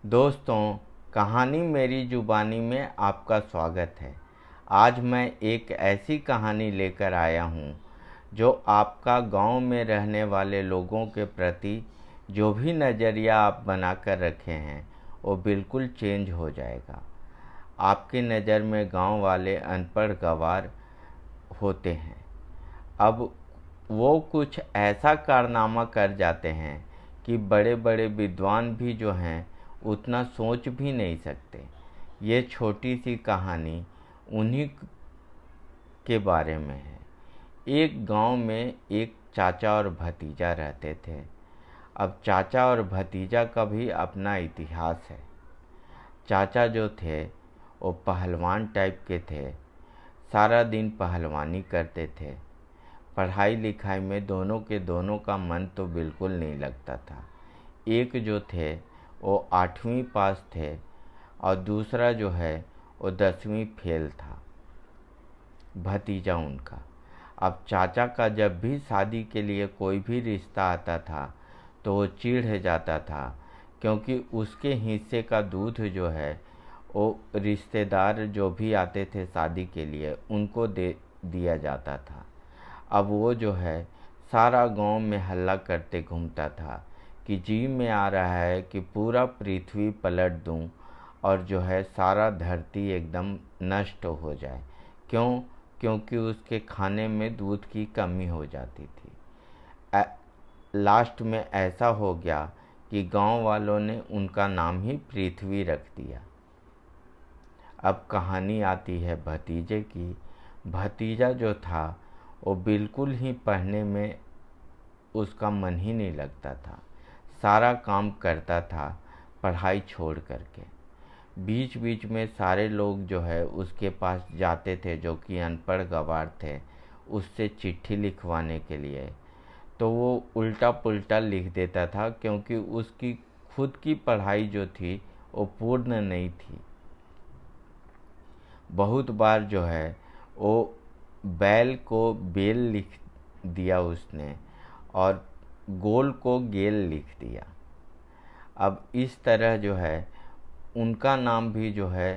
दोस्तों, कहानी मेरी ज़ुबानी में आपका स्वागत है। आज मैं एक ऐसी कहानी लेकर आया हूँ जो आपका गांव में रहने वाले लोगों के प्रति जो भी नज़रिया आप बनाकर रखे हैं वो बिल्कुल चेंज हो जाएगा। आपकी नज़र में गांव वाले अनपढ़ गँवार होते हैं। अब वो कुछ ऐसा कारनामा कर जाते हैं कि बड़े बड़े विद्वान भी जो हैं उतना सोच भी नहीं सकते। ये छोटी सी कहानी उन्हीं के बारे में है। एक गांव में एक चाचा और भतीजा रहते थे। अब चाचा और भतीजा का भी अपना इतिहास है। चाचा जो थे वो पहलवान टाइप के थे। सारा दिन पहलवानी करते थे। पढ़ाई लिखाई में दोनों के दोनों का मन तो बिल्कुल नहीं लगता था। एक जो थे वो 8वीं पास थे और दूसरा जो है वो 10वीं फेल था, भतीजा उनका। अब चाचा का जब भी शादी के लिए कोई भी रिश्ता आता था तो वो चिढ़ जाता था, क्योंकि उसके हिस्से का दूध जो है वो रिश्तेदार जो भी आते थे शादी के लिए उनको दे दिया जाता था। अब वो जो है सारा गांव में हल्ला करते घूमता था कि जी में आ रहा है कि पूरा पृथ्वी पलट दूं और जो है सारा धरती एकदम नष्ट हो जाए। क्यों? क्योंकि उसके खाने में दूध की कमी हो जाती थी। लास्ट में ऐसा हो गया कि गांव वालों ने उनका नाम ही पृथ्वी रख दिया। अब कहानी आती है भतीजे की। भतीजा जो था वो बिल्कुल ही पढ़ने में उसका मन ही नहीं लगता था। सारा काम करता था पढ़ाई छोड़ करके। बीच बीच में सारे लोग जो है उसके पास जाते थे जो कि अनपढ़ गँवार थे, उससे चिट्ठी लिखवाने के लिए। तो वो उल्टा पुल्टा लिख देता था, क्योंकि उसकी खुद की पढ़ाई जो थी वो पूर्ण नहीं थी। बहुत बार जो है वो बैल को बेल लिख दिया उसने और गोल को गेल लिख दिया। अब इस तरह जो है उनका नाम भी जो है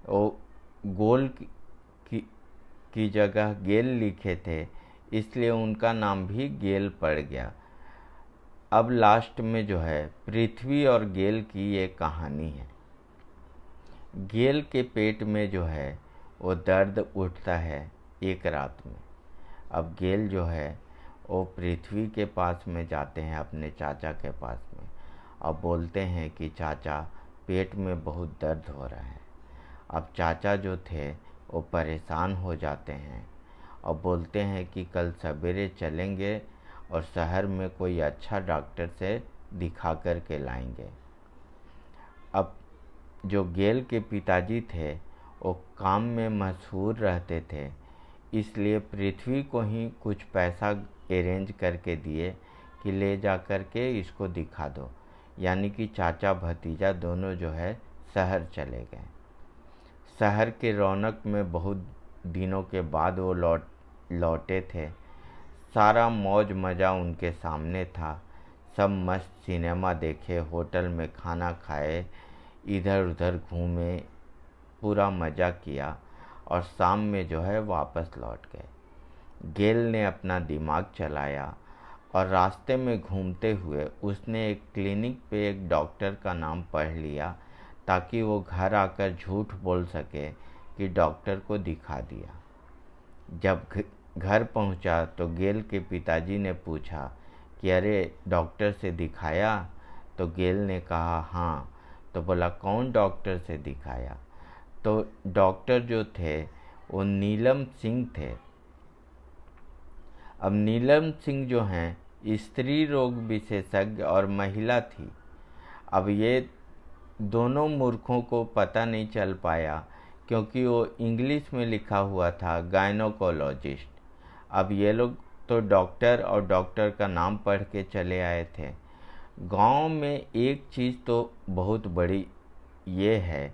वो गोल की जगह गेल लिखे थे, इसलिए उनका नाम भी गेल पड़ गया। अब लास्ट में जो है पृथ्वी और गेल की ये कहानी है। गेल के पेट में जो है वो दर्द उठता है एक रात में। अब गेल जो है वो पृथ्वी के पास में जाते हैं, अपने चाचा के पास में, और बोलते हैं कि चाचा पेट में बहुत दर्द हो रहा है। अब चाचा जो थे वो परेशान हो जाते हैं और बोलते हैं कि कल सवेरे चलेंगे और शहर में कोई अच्छा डॉक्टर से दिखा कर के लाएंगे। अब जो गेल के पिताजी थे वो काम में मशहूर रहते थे, इसलिए पृथ्वी को ही कुछ पैसा अरेंज करके दिए कि ले जा कर के इसको दिखा दो। यानी कि चाचा भतीजा दोनों जो है शहर चले गए। शहर के रौनक में बहुत दिनों के बाद वो लौटे थे। सारा मौज मज़ा उनके सामने था। सब मस्त सिनेमा देखे, होटल में खाना खाए, इधर उधर घूमे, पूरा मज़ा किया और शाम में जो है वापस लौट गए। गेल ने अपना दिमाग चलाया और रास्ते में घूमते हुए उसने एक क्लिनिक पे एक डॉक्टर का नाम पढ़ लिया, ताकि वो घर आकर झूठ बोल सके कि डॉक्टर को दिखा दिया। जब घर पहुंचा तो गेल के पिताजी ने पूछा कि अरे डॉक्टर से दिखाया? तो गेल ने कहा हाँ। तो बोला कौन डॉक्टर से दिखाया? तो डॉक्टर जो थे वो नीलम सिंह थे। अब नीलम सिंह जो हैं स्त्री रोग विशेषज्ञ और महिला थी। अब ये दोनों मूर्खों को पता नहीं चल पाया, क्योंकि वो इंग्लिश में लिखा हुआ था गायनोकोलॉजिस्ट। अब ये लोग तो डॉक्टर और डॉक्टर का नाम पढ़ के चले आए थे। गांव में एक चीज़ तो बहुत बड़ी ये है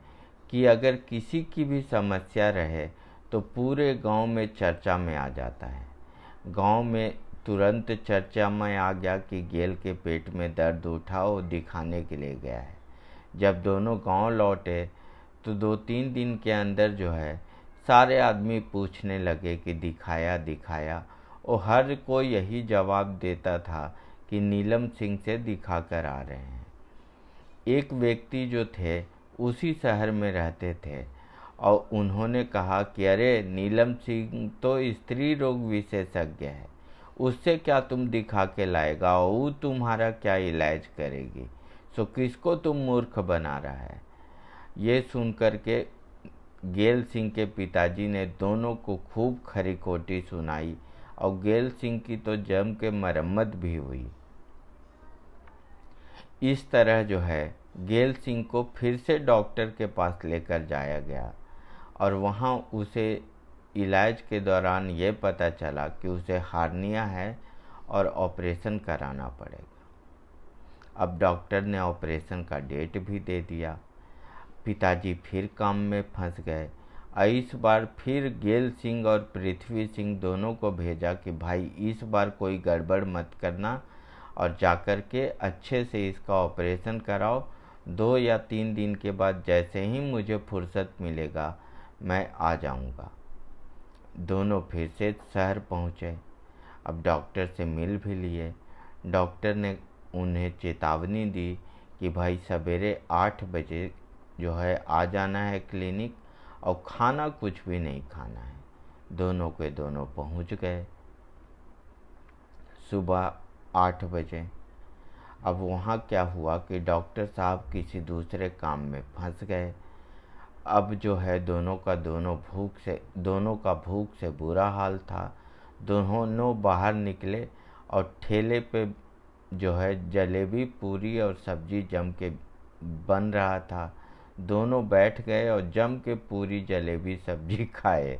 कि अगर किसी की भी समस्या रहे तो पूरे गांव में चर्चा में आ जाता है। गांव में तुरंत चर्चा में आ गया कि गेल के पेट में दर्द उठा, वो दिखाने के लिए गया है। जब दोनों गांव लौटे तो 2-3 दिन के अंदर जो है सारे आदमी पूछने लगे कि दिखाया दिखाया, और हर कोई यही जवाब देता था कि नीलम सिंह से दिखा कर आ रहे हैं। एक व्यक्ति जो थे उसी शहर में रहते थे और उन्होंने कहा कि अरे नीलम सिंह तो स्त्री रोग विशेषज्ञ है, उससे क्या तुम दिखा के लाएगा, और वो तुम्हारा क्या इलाज करेगी, सो किसको तुम मूर्ख बना रहा है। ये सुनकर के गेल सिंह के पिताजी ने दोनों को खूब खरी खोटी सुनाई और गेल सिंह की तो जम के मरम्मत भी हुई। इस तरह जो है गेल सिंह को फिर से डॉक्टर के पास लेकर जाया गया और वहाँ उसे इलाज के दौरान ये पता चला कि उसे हार्निया है और ऑपरेशन कराना पड़ेगा। अब डॉक्टर ने ऑपरेशन का डेट भी दे दिया। पिताजी फिर काम में फंस गए। इस बार फिर गेल सिंह और पृथ्वी सिंह दोनों को भेजा कि भाई इस बार कोई गड़बड़ मत करना और जाकर के अच्छे से इसका ऑपरेशन कराओ। 2 या 3 दिन के बाद जैसे ही मुझे फुर्सत मिलेगा मैं आ जाऊंगा। दोनों फिर से शहर पहुंचे। अब डॉक्टर से मिल भी लिए। डॉक्टर ने उन्हें चेतावनी दी कि भाई सवेरे 8 बजे जो है आ जाना है क्लिनिक और खाना कुछ भी नहीं खाना है। दोनों के दोनों पहुंच गए सुबह 8 बजे। अब वहाँ क्या हुआ कि डॉक्टर साहब किसी दूसरे काम में फंस गए। अब जो है दोनों का भूख से बुरा हाल था। दोनों बाहर निकले और ठेले पे जो है जलेबी पूरी और सब्जी जम के बन रहा था। दोनों बैठ गए और जम के पूरी जलेबी सब्जी खाए।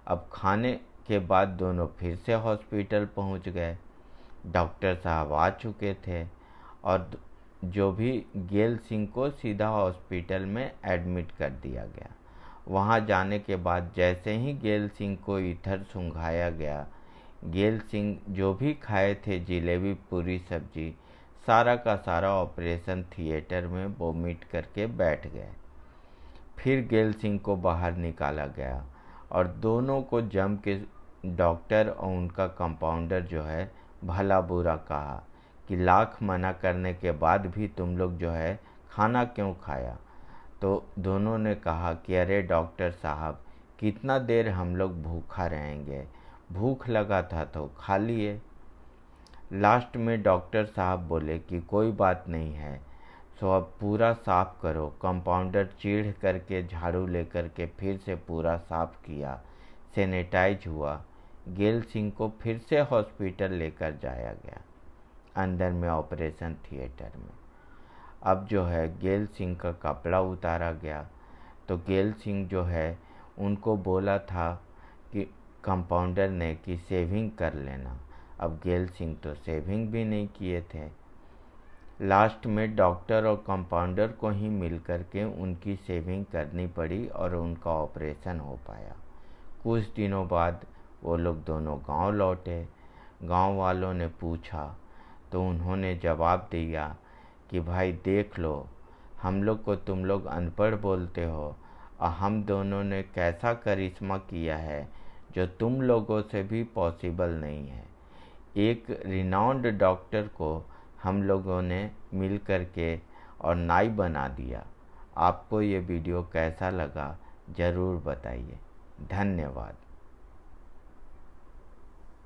अब खाने के बाद दोनों फिर से हॉस्पिटल पहुंच गए। डॉक्टर साहब आ चुके थे और जो भी गेल सिंह को सीधा हॉस्पिटल में एडमिट कर दिया गया। वहां जाने के बाद जैसे ही गेल सिंह को इधर सूंघाया गया, गेल सिंह जो भी खाए थे जलेबी पूरी सब्जी सारा का सारा ऑपरेशन थिएटर में वोमिट करके बैठ गए। फिर गेल सिंह को बाहर निकाला गया और दोनों को जम के डॉक्टर और उनका कंपाउंडर जो है भला बुरा कहा कि लाख मना करने के बाद भी तुम लोग जो है खाना क्यों खाया। तो दोनों ने कहा कि अरे डॉक्टर साहब कितना देर हम लोग भूखा रहेंगे, भूख लगा था तो खा लिए। लास्ट में डॉक्टर साहब बोले कि कोई बात नहीं है, सो अब पूरा साफ करो। कंपाउंडर चीढ़ करके झाड़ू लेकर के फिर से पूरा साफ किया, सैनिटाइज हुआ। गेल सिंह को फिर से हॉस्पिटल लेकर जाया गया अंदर में ऑपरेशन थिएटर में। अब जो है गेल सिंह का कपड़ा उतारा गया तो गेल सिंह जो है उनको बोला था कि कंपाउंडर ने कि सेविंग कर लेना। अब गेल सिंह तो सेविंग भी नहीं किए थे। लास्ट में डॉक्टर और कंपाउंडर को ही मिलकर के उनकी सेविंग करनी पड़ी और उनका ऑपरेशन हो पाया। कुछ दिनों बाद वो लोग दोनों गांव लौटे। गांव वालों ने पूछा तो उन्होंने जवाब दिया कि भाई देख लो, हम लोग को तुम लोग अनपढ़ बोलते हो और हम दोनों ने कैसा करिश्मा किया है जो तुम लोगों से भी पॉसिबल नहीं है। एक रिनाउंड डॉक्टर को हम लोगों ने मिल कर के और नाई बना दिया। आपको ये वीडियो कैसा लगा ज़रूर बताइए। धन्यवाद।